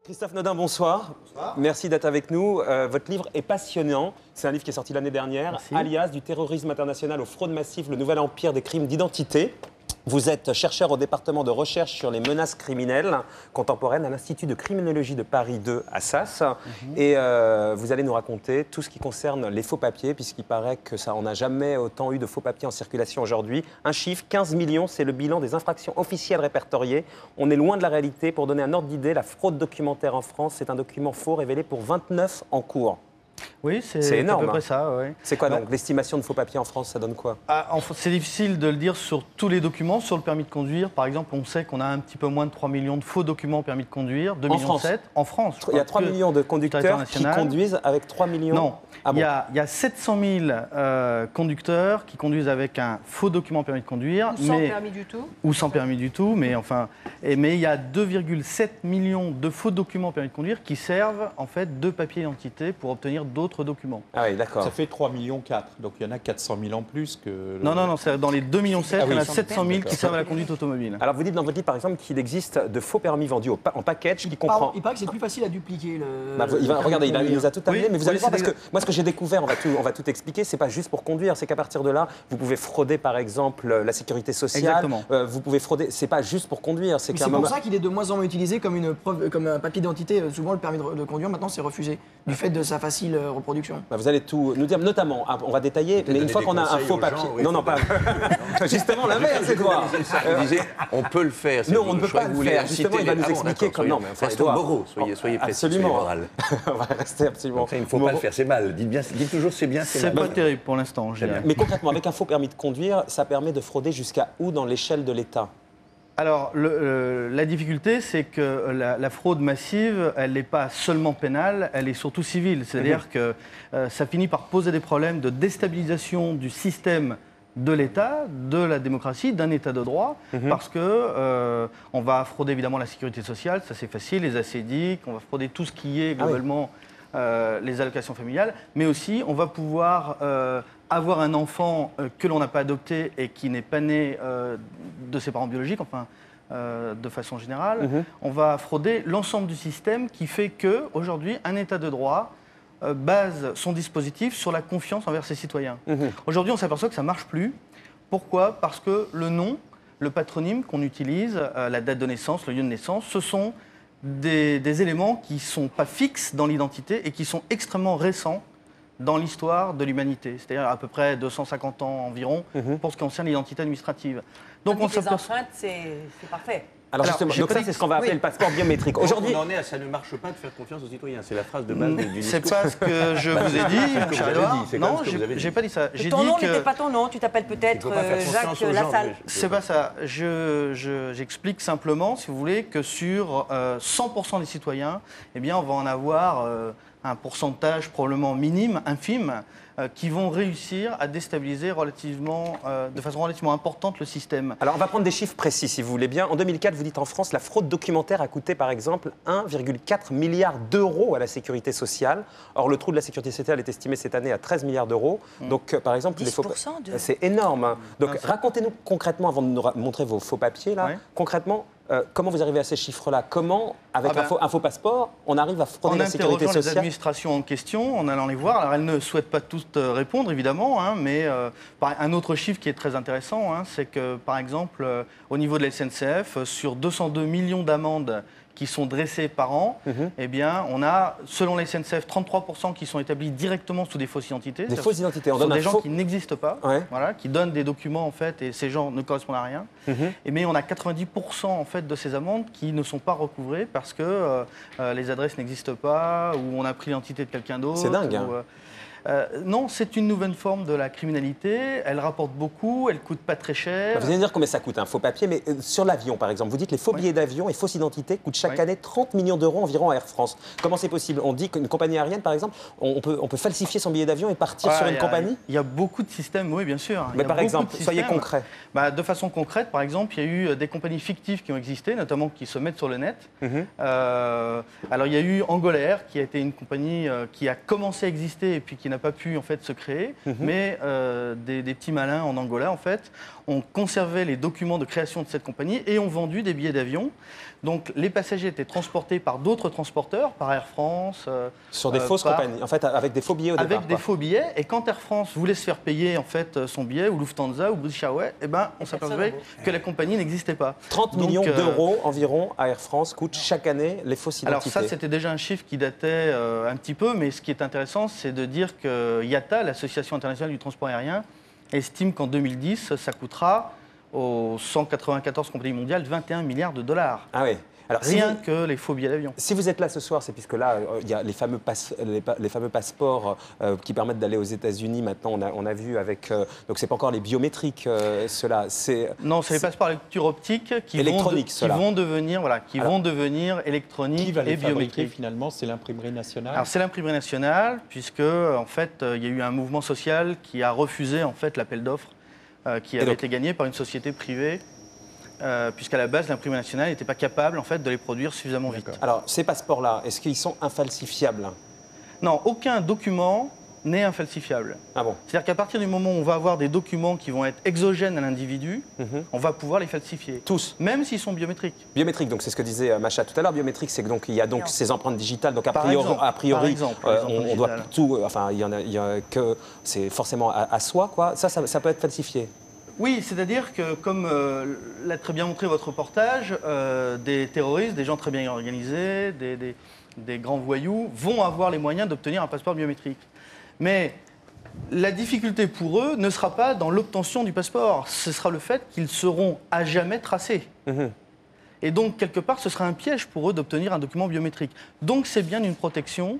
Christophe Naudin, bonsoir. Bonsoir. Merci d'être avec nous. Votre livre est passionnant. C'est un livre qui est sorti l'année dernière. Merci. Alias, du terrorisme international aux fraudes massives, le nouvel empire des crimes d'identité. Vous êtes chercheur au département de recherche sur les menaces criminelles contemporaines à l'Institut de criminologie de Paris 2 à Sas. Et vous allez nous raconter tout ce qui concerne les faux papiers, puisqu'il paraît que ça, on n'a jamais autant eu de faux papiers en circulation aujourd'hui. Un chiffre, 15 millions, c'est le bilan des infractions officielles répertoriées. On est loin de la réalité. Pour donner un ordre d'idée, la fraude documentaire en France, c'est un document faux révélé pour 29 en cours. Oui, c'est énorme. à peu près ça. Oui. C'est quoi donc l'estimation de faux papiers en France, ça donne quoi? C'est difficile de le dire sur tous les documents. Sur le permis de conduire, par exemple, on sait qu'on a un petit peu moins de 3 millions de faux documents au permis de conduire. 2,7 millions en France. Il y a 3 millions de conducteurs qui conduisent avec 3 millions. Non, bon. il y a 700 000 conducteurs qui conduisent avec un faux document permis de conduire. Ou sans permis du tout. Ou sans permis du tout, mais enfin... mais il y a 2,7 millions de faux documents permis de conduire qui servent en fait de papier d'identité pour obtenir d'autres documents. Ah oui, d'accord. Ça fait 3,4 millions, donc il y en a 400 000 en plus que... Non, dans les 2,7 millions, il y en a 700 000 qui servent à la conduite automobile. Alors vous dites dans votre livre par exemple qu'il existe de faux permis vendus en package qui comprend... Il paraît que c'est plus facile à dupliquer. Regardez, il nous a tout amené, mais vous allez voir, parce c'est que moi ce que j'ai découvert, on va tout expliquer, c'est pas juste pour conduire, c'est qu'à partir de là, vous pouvez frauder par exemple la sécurité sociale. Exactement. Vous pouvez frauder, c'est pas juste pour conduire, c'est qu'à un pour moment... ça qu'il est de moins en moins utilisé comme une preuve, comme un papier d'identité. Souvent le permis de conduire maintenant c'est refusé du fait de sa facile reproduction. Vous allez tout nous dire, notamment, on va détailler, mais une fois qu'on a un faux papier... Oui, non, pas... Justement l'inverse, Edouard. On peut le faire. Non, on ne peut pas le faire. Justement, il va nous expliquer comment. Restons moraux, soyez précis, absolument. soyez moral. On va rester absolument. Il ne faut pas le faire, c'est mal. Dites toujours c'est bien, c'est C'est mal. pas terrible pour l'instant, je dirais. Mais concrètement, avec un faux permis de conduire, ça permet de frauder jusqu'à où dans l'échelle de l'État? Alors, la difficulté, c'est que la fraude massive, elle n'est pas seulement pénale, elle est surtout civile. C'est-à-dire que ça finit par poser des problèmes de déstabilisation du système de l'État, de la démocratie, d'un État de droit, parce que on va frauder évidemment la sécurité sociale, ça c'est facile, les assédiques, on va frauder tout ce qui est globalement les allocations familiales, mais aussi on va pouvoir avoir un enfant que l'on n'a pas adopté et qui n'est pas né de ses parents biologiques, enfin de façon générale. On va frauder l'ensemble du système qui fait qu'aujourd'hui, un État de droit base son dispositif sur la confiance envers ses citoyens. Aujourd'hui, on s'aperçoit que ça ne marche plus. Pourquoi? Parce que le nom, le patronyme qu'on utilise, la date de naissance, le lieu de naissance, ce sont des éléments qui ne sont pas fixes dans l'identité et qui sont extrêmement récents dans l'histoire de l'humanité, c'est-à-dire à peu près 250 ans environ pour ce qui concerne l'identité administrative. Donc les empreintes, c'est parfait. Alors justement, donc ça c'est ce qu'on va appeler le passeport biométrique. Aujourd'hui, on en est à ça ne marche pas de faire confiance aux citoyens. C'est la phrase de base du discours. C'est pas ce que je vous ai dit, cher Edouard. Non, j'ai pas dit ça. Ton nom n'était pas ton nom, tu t'appelles peut-être Jacques Lassalle. C'est pas ça. J'explique simplement, si vous voulez, que sur 100% des citoyens, eh bien, on va en avoir un pourcentage probablement minime, infime, qui vont réussir à déstabiliser de façon relativement importante le système. Alors on va prendre des chiffres précis si vous voulez bien. En 2004, vous dites en France, la fraude documentaire a coûté par exemple 1,4 milliard d'euros à la sécurité sociale. Or le trou de la sécurité sociale est estimé cette année à 13 milliards d'euros. Donc par exemple, c'est énorme. Donc racontez-nous concrètement, avant de nous montrer vos faux papiers, là, concrètement, comment vous arrivez à ces chiffres-là? Comment, avec un faux passeport, on arrive à frauder la sécurité sociale? En interrogeant les administrations en question, en allant les voir. Alors, elles ne souhaitent pas toutes répondre, évidemment, mais un autre chiffre qui est très intéressant, c'est que, par exemple, au niveau de la SNCF, sur 202 millions d'amendes qui sont dressées par an, eh bien, on a, selon la SNCF, 33% qui sont établis directement sous des fausses identités. Des fausses identités. Ce sont des gens qui n'existent pas, voilà, qui donnent des documents, en fait, et ces gens ne correspondent à rien. Mais on a 90% en fait, de ces amendes qui ne sont pas recouvrées parce que les adresses n'existent pas, ou on a pris l'identité de quelqu'un d'autre. C'est dingue, non, c'est une nouvelle forme de la criminalité. Elle rapporte beaucoup, elle coûte pas très cher. Vous allez dire combien ça coûte un faux papier, mais sur l'avion par exemple, vous dites que les faux billets d'avion et fausses identités coûtent chaque année 30 millions d'euros environ à Air France. Comment c'est possible? On dit qu'une compagnie aérienne par exemple, on peut falsifier son billet d'avion et partir sur une compagnie? Il y a beaucoup de systèmes, oui bien sûr. Mais par exemple, soyez concret. De façon concrète, par exemple, il y a eu des compagnies fictives qui ont existé, notamment qui se mettent sur le net, Alors il y a eu Angolair, qui a été une compagnie qui a commencé à exister et puis qui n'a pas pu en fait se créer, mais des petits malins en Angola en fait ont conservé les documents de création de cette compagnie et ont vendu des billets d'avion. Donc les passagers étaient transportés par d'autres transporteurs, par Air France. Sur des fausses compagnies, en fait, avec des faux billets au départ. Avec des faux billets. Et quand Air France voulait se faire payer en fait son billet, ou Lufthansa, ou British Airways, eh ben, on s'apercevait que la compagnie n'existait pas. 30 millions d'euros environ à Air France coûtent chaque année les fausses identités. Alors ça, c'était déjà un chiffre qui datait un petit peu, mais ce qui est intéressant, c'est de dire que IATA, l'Association internationale du transport aérien, estime qu'en 2010, ça coûtera aux 194 compagnies mondiales 21 milliards de dollars. Ah oui. Alors, rien que les faux billets d'avion. Si vous êtes là ce soir, c'est puisque là, il y a les fameux passeports qui permettent d'aller aux États-Unis. Maintenant, on a vu avec. Donc, c'est pas encore les biométriques, ceux-là. Non, c'est les passeports à lecture optique qui vont devenir électroniques qui va les et biométriques. fabriquer, finalement, c'est l'imprimerie nationale. Alors, c'est l'imprimerie nationale, puisque en fait, il y a eu un mouvement social qui a refusé en fait l'appel d'offres qui avait été gagné par une société privée. Puisqu'à la base, l'imprimerie nationale n'était pas capable en fait, de les produire suffisamment vite. Alors, ces passeports-là, est-ce qu'ils sont infalsifiables? Non, aucun document n'est infalsifiable. Ah bon? C'est-à-dire qu'à partir du moment où on va avoir des documents qui vont être exogènes à l'individu, on va pouvoir les falsifier. Tous? Même s'ils sont biométriques. Biométriques, donc c'est ce que disait Macha tout à l'heure. Biométrique, c'est que donc il y a donc ces empreintes digitales. Donc a priori, on doit tout. Enfin, il y a que c'est forcément à soi, quoi. Ça peut être falsifié. Oui, c'est-à-dire que, comme l'a très bien montré votre reportage, des terroristes, des gens très bien organisés, des grands voyous, vont avoir les moyens d'obtenir un passeport biométrique. Mais la difficulté pour eux ne sera pas dans l'obtention du passeport, ce sera le fait qu'ils seront à jamais tracés. Et donc, quelque part, ce sera un piège pour eux d'obtenir un document biométrique. Donc, c'est bien une protection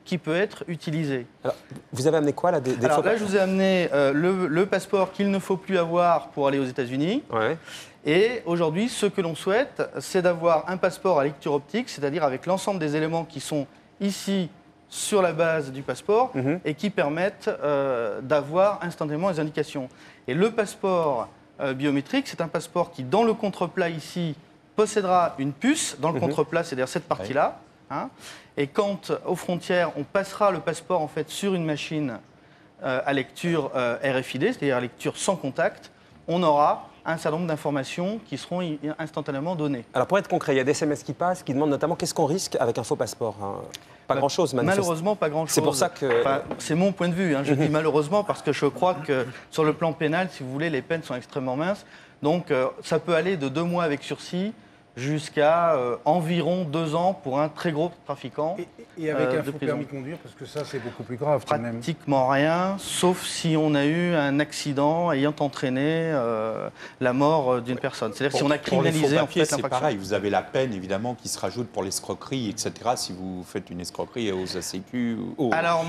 qui peut être utilisée. Alors, vous avez amené quoi là Alors là, je vous ai amené le passeport qu'il ne faut plus avoir pour aller aux États-Unis. Ouais. Et aujourd'hui, ce que l'on souhaite, c'est d'avoir un passeport à lecture optique, c'est-à-dire avec l'ensemble des éléments qui sont ici sur la base du passeport et qui permettent d'avoir instantanément les indications. Et le passeport biométrique, c'est un passeport qui, dans le contreplat ici, possédera une puce dans le contreplat, c'est-à-dire cette partie-là. Hein, et quand, aux frontières, on passera le passeport en fait, sur une machine à lecture RFID, c'est-à-dire à lecture sans contact, on aura un certain nombre d'informations qui seront instantanément données. Alors pour être concret, il y a des SMS qui passent, qui demandent notamment qu'est-ce qu'on risque avec un faux passeport, hein. Pas grand-chose, malheureusement, pas grand-chose. C'est pour ça que... Enfin, c'est mon point de vue, hein. Je dis malheureusement parce que je crois que sur le plan pénal, si vous voulez, les peines sont extrêmement minces. Donc ça peut aller de 2 mois avec sursis jusqu'à environ 2 ans pour un très gros trafiquant. Et avec un faux permis de conduire, parce que ça, c'est beaucoup plus grave quand même. Pratiquement rien, sauf si on a eu un accident ayant entraîné la mort d'une personne. C'est-à-dire si on a criminalisé en fait l'infraction. C'est pareil, vous avez la peine évidemment qui se rajoute pour l'escroquerie, etc. Si vous faites une escroquerie aux ACQ, Alors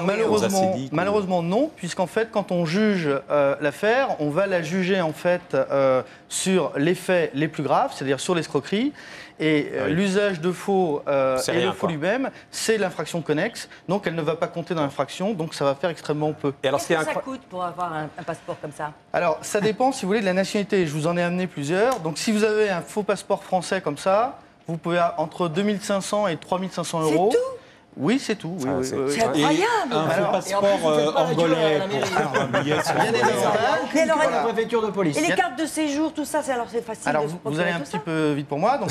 malheureusement non, puisqu'en fait quand on juge l'affaire, on va la juger en fait sur les faits les plus graves, c'est-à-dire sur l'escroquerie. Et l'usage de faux et le faux lui-même, c'est l'infraction connexe, donc elle ne va pas compter dans l'infraction, donc ça va faire extrêmement peu. Et alors, qu'est-ce que ça coûte pour avoir un passeport comme ça? Alors, ça dépend, si vous voulez, de la nationalité. Je vous en ai amené plusieurs. Donc, si vous avez un faux passeport français comme ça, vous pouvez entre 2500 et 3500 euros. C'est tout? Oui, c'est tout. Oui, c'est incroyable. Un faux passeport angolais pour faire un billet sur la préfecture de police. Et les cartes de séjour, tout ça, c'est facile. Alors, vous allez un petit peu vite pour moi. Donc,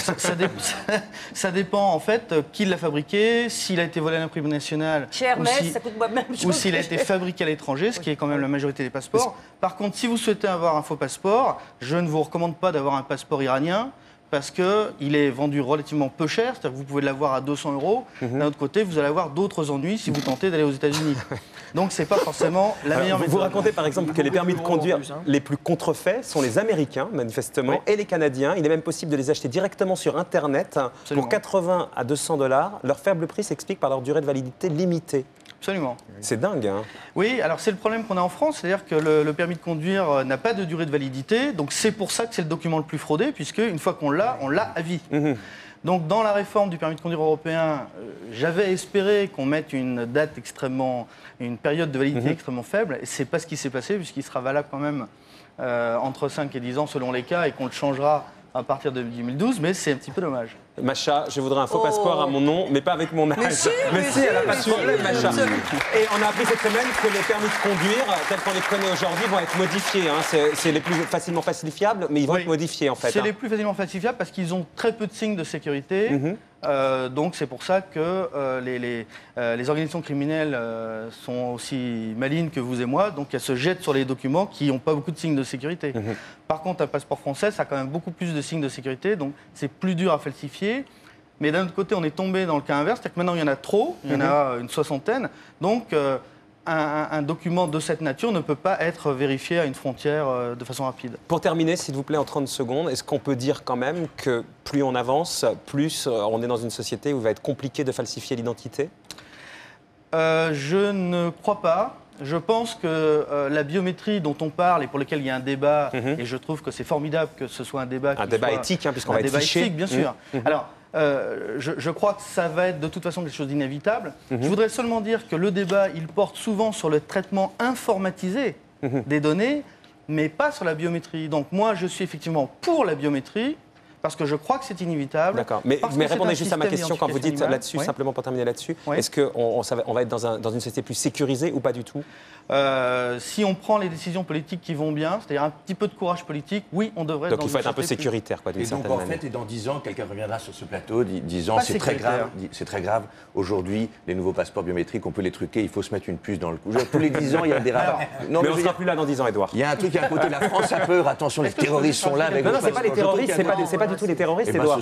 ça dépend en fait qui l'a fabriqué, s'il a été volé à l'imprimerie nationale, ça coûte la même chose, ou s'il a été fabriqué à l'étranger, ce qui est quand même la majorité des passeports. Par contre, si vous souhaitez avoir un faux passeport, je ne vous recommande pas d'avoir un passeport iranien, parce qu'il est vendu relativement peu cher, c'est-à-dire que vous pouvez l'avoir à 200 €. D'un autre côté, vous allez avoir d'autres ennuis si vous tentez d'aller aux États-Unis. Donc, ce n'est pas forcément la meilleure méthode. Vous racontez par exemple que les permis de conduire les plus contrefaits sont les Américains, manifestement, et les Canadiens. Il est même possible de les acheter directement sur Internet pour 80 à 200 $. Leur faible prix s'explique par leur durée de validité limitée. Absolument. C'est dingue, hein? Oui, alors c'est le problème qu'on a en France, c'est-à-dire que le permis de conduire n'a pas de durée de validité, donc c'est pour ça que c'est le document le plus fraudé, puisque une fois qu'on l'a, on l'a à vie. Donc dans la réforme du permis de conduire européen, j'avais espéré qu'on mette une période de validité extrêmement faible, et c'est pas ce qui s'est passé, puisqu'il sera valable quand même entre 5 et 10 ans selon les cas, et qu'on le changera à partir de 2012, mais c'est un petit peu dommage. Macha, je voudrais un faux passeport à mon nom, mais pas avec mon âge. Mais si, elle n'a pas de problème, Macha. absolument. Et on a appris cette semaine que les permis de conduire, tels qu'on les connaît aujourd'hui, vont être modifiés. Hein. C'est les plus facilement falsifiables, mais ils vont être modifiés en fait. C'est les plus facilement falsifiables parce qu'ils ont très peu de signes de sécurité. Donc c'est pour ça que les organisations criminelles sont aussi malignes que vous et moi. Donc elles se jettent sur les documents qui n'ont pas beaucoup de signes de sécurité. Par contre, un passeport français, ça a quand même beaucoup plus de signes de sécurité. Donc c'est plus dur à falsifier. Mais d'un autre côté, on est tombé dans le cas inverse. C'est-à-dire que maintenant, il y en a trop. Il y en a une soixantaine. Donc un document de cette nature ne peut pas être vérifié à une frontière de façon rapide. Pour terminer, s'il vous plaît, en 30 secondes, est-ce qu'on peut dire quand même que plus on avance, plus on est dans une société où il va être compliqué de falsifier l'identité ? Je ne crois pas. Je pense que la biométrie dont on parle et pour laquelle il y a un débat, et je trouve que c'est formidable que ce soit un débat éthique, hein, puisqu'on va être fiché. Un débat éthique, bien sûr. Alors, je crois que ça va être de toute façon quelque chose d'inévitable. Je voudrais seulement dire que le débat, il porte souvent sur le traitement informatisé des données, mais pas sur la biométrie. Donc moi, je suis effectivement pour la biométrie, parce que je crois que c'est inévitable. D'accord. Mais répondez juste à ma question quand vous dites là-dessus, simplement pour terminer là-dessus. Est-ce qu'on va être dans une société plus sécurisée ou pas du tout ? Si on prend les décisions politiques qui vont bien, c'est-à-dire un petit peu de courage politique, oui, on devrait... Donc il faut être un peu sécuritaire, quoi, d'une certaine manière. Et donc en fait, et dans 10 ans, quelqu'un reviendra sur ce plateau disant c'est très grave, aujourd'hui, les nouveaux passeports biométriques, on peut les truquer, il faut se mettre une puce dans le cou. Tous les 10 ans, il y a des rapports. Mais on ne sera plus là dans 10 ans, Edouard. Il y a un truc à côté, la France a peur, attention, les terroristes sont là avec... Non, c'est pas les terroristes, c'est pas du tout les terroristes, Edouard.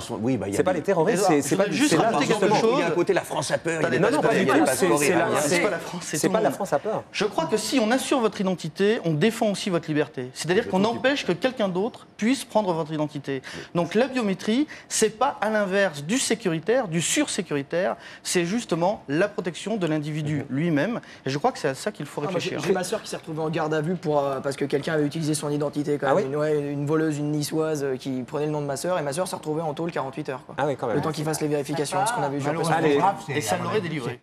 C'est pas les terroristes, c'est pas juste rajouter quelque chose. Il y a un côté, la France a peur. Non, pas du tout, c'est pas la France, c'est pas la France a peur. Je crois que si on assure votre identité, on défend aussi votre liberté. C'est-à-dire qu'on empêche que quelqu'un d'autre puisse prendre votre identité. Donc la biométrie, c'est pas à l'inverse du sécuritaire, du sursécuritaire, c'est justement la protection de l'individu lui-même. Et je crois que c'est à ça qu'il faut réfléchir. J'ai ma sœur qui s'est retrouvée en garde à vue parce que quelqu'un avait utilisé son identité quand même. Une voleuse, une niçoise qui prenait le nom de ma sœur, et ma sœur s'est retrouvée en tôle 48 heures. Quoi. Ah oui, quand même. Le temps qu'ils fassent les vérifications, ce qu'on avait vu. Et ça l'aurait délivré.